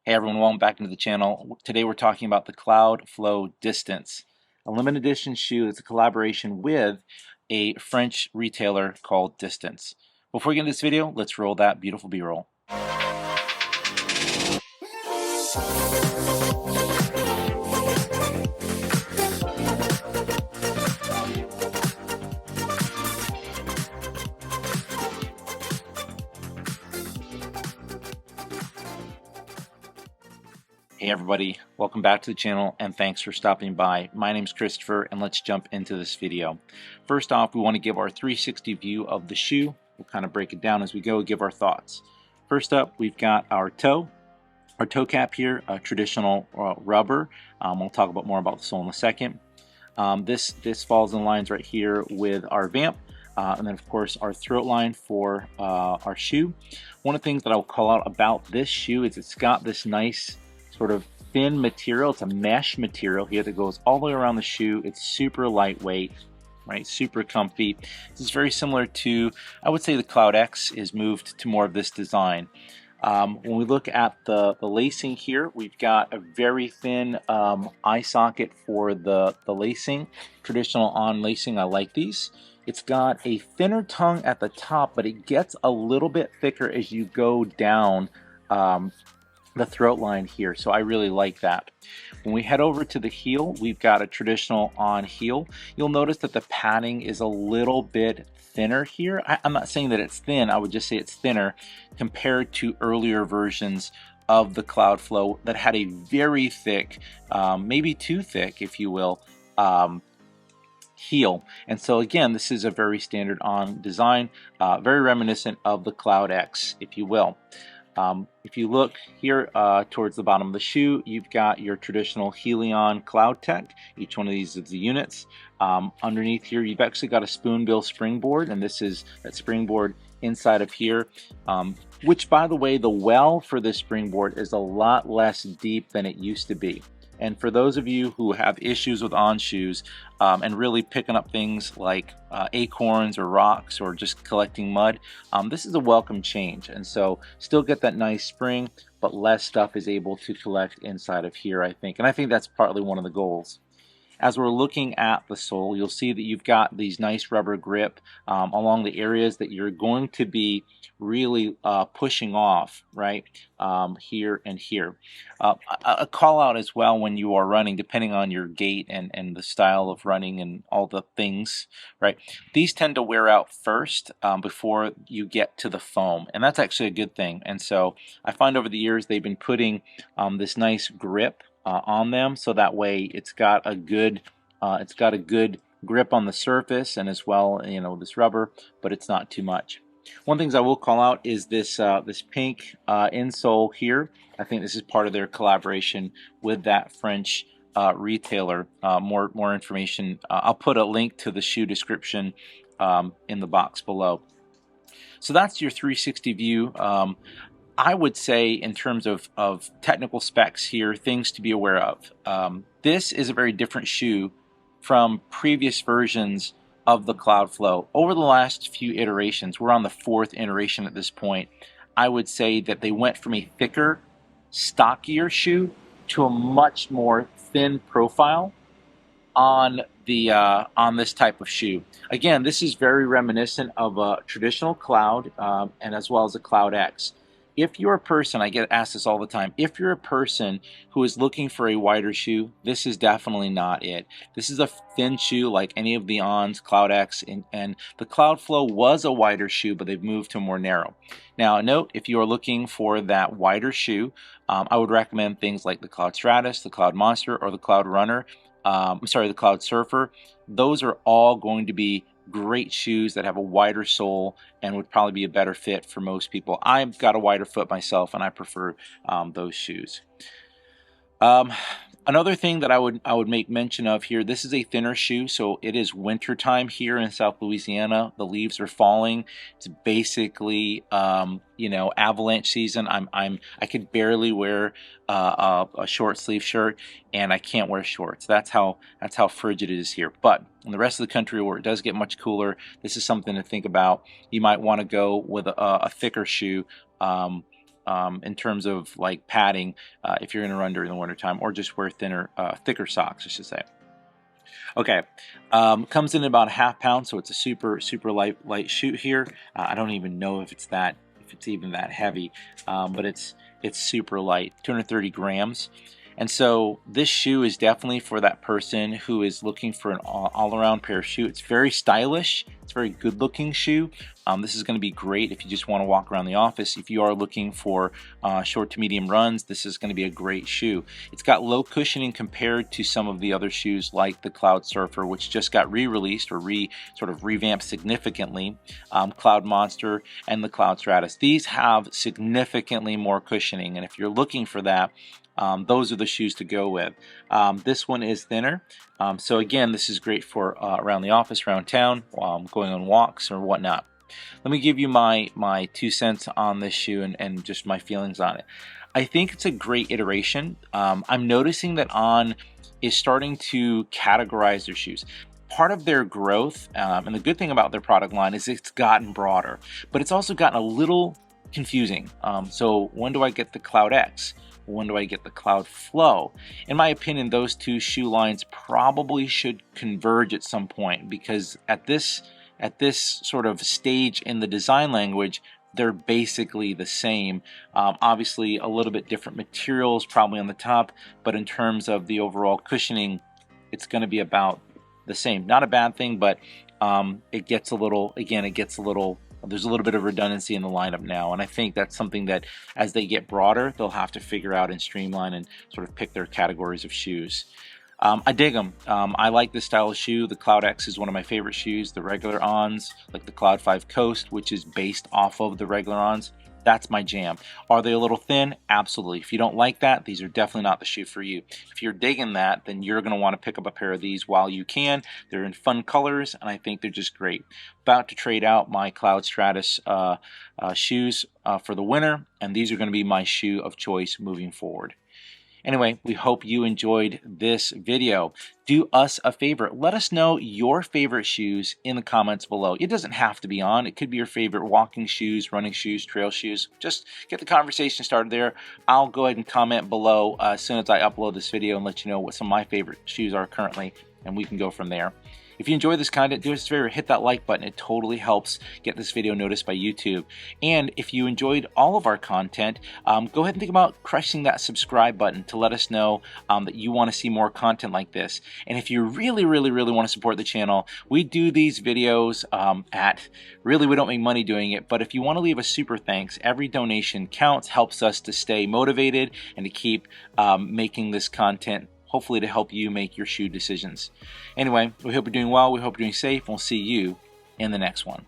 Hey everyone, welcome back into the channel. Today we're talking about the Cloudflow Distance, a limited edition shoe that's a collaboration with a French retailer called Distance. Before we get into this video, let's roll that beautiful B-roll. Hey everybody, welcome back to the channel and thanks for stopping by. My name is Christopher and let's jump into this video. First off, we want to give our 360 view of the shoe. We'll kind of break it down as we go, give our thoughts. First up, we've got our toe cap here, a traditional rubber. We'll talk about more about the sole in a second. This falls in lines right here with our vamp. And then of course our throat line for our shoe. One of the things that I'll call out about this shoe is it's got this nice sort of thin material. It's a mesh material here that goes all the way around the shoe. It's super lightweight, right? Super comfy. This is very similar to, I would say, the CloudX is moved to more of this design. When we look at the lacing here, we've got a very thin eye socket for the lacing. Traditional On lacing, I like these. It's got a thinner tongue at the top, but it gets a little bit thicker as you go down the throat line here, so I really like that. When we head over to the heel, we've got a traditional On heel. You'll notice that the padding is a little bit thinner here. I'm not saying that it's thin, I would just say it's thinner compared to earlier versions of the Cloudflow that had a very thick, maybe too thick if you will, heel. And so again, this is a very standard On design, very reminiscent of the CloudX if you will. If you look here towards the bottom of the shoe, you've got your traditional Helion CloudTec. Each one of these is the units. Underneath here, you've actually got a spoonbill springboard, and this is that springboard inside of here, which, by the way, the well for this springboard is a lot less deep than it used to be. And for those of you who have issues with On shoes and really picking up things like acorns or rocks or just collecting mud, this is a welcome change. And so still get that nice spring, but less stuff is able to collect inside of here, I think. And I think that's partly one of the goals. As we're looking at the sole, you'll see that you've got these nice rubber grip along the areas that you're going to be really pushing off, right, here and here. A call out as well when you are running, depending on your gait and the style of running and all the things, right, these tend to wear out first before you get to the foam, and that's actually a good thing. And so I find over the years they've been putting this nice grip on them, so that way it's got a good grip on the surface, and as well, you know, this rubber, but it's not too much. One thing I will call out is this this pink insole here. I think this is part of their collaboration with that French retailer. More information. I'll put a link to the shoe description in the box below. So that's your 360 view. I would say in terms of technical specs here, things to be aware of. This is a very different shoe from previous versions of the Cloudflow. Over the last few iterations, we're on the 4th iteration at this point, I would say that they went from a thicker, stockier shoe to a much more thin profile on this type of shoe. Again, this is very reminiscent of a traditional Cloud and as well as a CloudX. If you're a person, I get asked this all the time, if you're a person who is looking for a wider shoe, this is definitely not it. This is a thin shoe like any of the Ons, CloudX, and the Cloudflow was a wider shoe, but they've moved to more narrow. Now note, if you are looking for that wider shoe, I would recommend things like the Cloudstratus, the Cloudmonster, or the Cloudrunner. The Cloudsurfer. Those are all going to be great shoes that have a wider sole and would probably be a better fit for most people. I've got a wider foot myself and I prefer those shoes. Another thing that I would make mention of here, this is a thinner shoe, so it is winter time here in South Louisiana. The leaves are falling. It's basically you know, avalanche season. I could barely wear a short sleeve shirt, and I can't wear shorts. That's how frigid it is here. But in the rest of the country where it does get much cooler, this is something to think about. You might want to go with a thicker shoe in terms of like padding if you're going to run during the wintertime, or just wear thicker socks, I should say. Okay, comes in about ½ pound, so it's a super light shoe here. I don't even know if it's even that heavy, but it's super light, 230 grams. And so this shoe is definitely for that person who is looking for an all-around pair of shoe. It's very stylish. It's a very good-looking shoe. This is going to be great if you just want to walk around the office. If you are looking for short to medium runs, this is going to be a great shoe. It's got low cushioning compared to some of the other shoes like the Cloudsurfer, which just got re-released or sort of revamped significantly. Cloudmonster and the Cloudstratus. These have significantly more cushioning, and if you're looking for that, those are the shoes to go with. This one is thinner, so again, this is great for around the office, around town, going on walks or whatnot. Let me give you my 2 cents on this shoe and just my feelings on it. I think it's a great iteration. I'm noticing that On is starting to categorize their shoes. Part of their growth, and the good thing about their product line is it's gotten broader, but it's also gotten a little confusing. So when do I get the CloudX? When do I get the Cloudflow? In my opinion, those two shoe lines probably should converge at some point, because at this sort of stage in the design language, they're basically the same. Obviously a little bit different materials probably on the top, but in terms of the overall cushioning, it's going to be about the same. Not a bad thing, but it gets a little, there's a little bit of redundancy in the lineup now, and I think that's something that as they get broader, they'll have to figure out and streamline and sort of pick their categories of shoes. I dig them. I like this style of shoe. The CloudX is one of my favorite shoes. The regular Ons, like the Cloud 5 Coast, which is based off of the regular Ons, that's my jam. Are they a little thin? Absolutely. If you don't like that, these are definitely not the shoe for you. If you're digging that, then you're going to want to pick up a pair of these while you can. They're in fun colors, and I think they're just great. About to trade out my Cloudstratus shoes for the winter, and these are going to be my shoe of choice moving forward. Anyway, we hope you enjoyed this video. Do us a favor. Let us know your favorite shoes in the comments below. It doesn't have to be On. It could be your favorite walking shoes, running shoes, trail shoes. Just get the conversation started there. I'll go ahead and comment below as soon as I upload this video and let you know what some of my favorite shoes are currently, and we can go from there. If you enjoy this content, do us a favor, hit that like button. It totally helps get this video noticed by YouTube. And if you enjoyed all of our content, go ahead and think about crushing that subscribe button to let us know that you want to see more content like this. And if you really want to support the channel, we do these videos we don't make money doing it, but if you want to leave a super thanks, every donation counts, helps us to stay motivated and to keep making this content, hopefully to help you make your shoe decisions. Anyway, we hope you're doing well, we hope you're doing safe, and we'll see you in the next one.